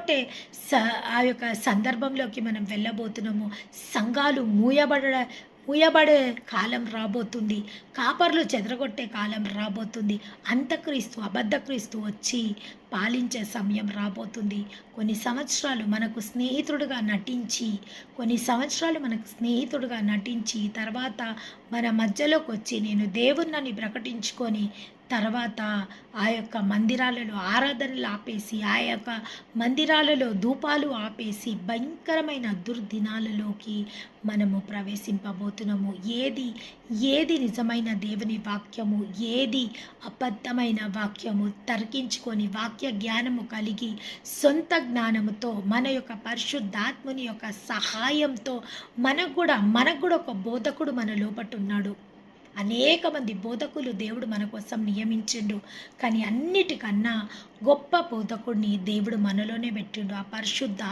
అంటే స ఆ యొక్క సందర్భంలోకి మనం వెళ్ళబోతున్నాము. సంఘాలు మూయబడే కాలం రాబోతుంది. కాపర్లు చెదరగొట్టే కాలం రాబోతుంది. అంత్యక్రీస్తు, అబద్ధ క్రీస్తు వచ్చి పాలించే సమయం రాబోతుంది. కొన్ని సంవత్సరాలు మనకు స్నేహితుడుగా నటించి తర్వాత మన మధ్యలోకొచ్చి నేను దేవుడినని ప్రకటించుకొని తర్వాత ఆ యొక్క మందిరాలలో ఆరాధనలు ఆపేసి, ఆ యొక్క మందిరాలలో ధూపాలు ఆపేసి భయంకరమైన దుర్దినాలలోకి మనము ప్రవేశింపబోతున్నాము. ఏది నిజమైన దేవుని వాక్యము, ఏది అబద్ధమైన వాక్యము తర్కించుకొని వాక్య జ్ఞానము కలిగి సొంత జ్ఞానముతో మన యొక్క పరిశుద్ధాత్ముని యొక్క సహాయంతో మనకు కూడా ఒక బోధకుడు మన లోపట ఉన్నాడు. అనేక మంది బోధకులు దేవుడు మన కోసం నియమించిండు. కానీ అన్నిటికన్నా గొప్ప బోధకుడిని దేవుడు మనలోనే పెట్టిండు. ఆ పరిశుద్ధాత్మ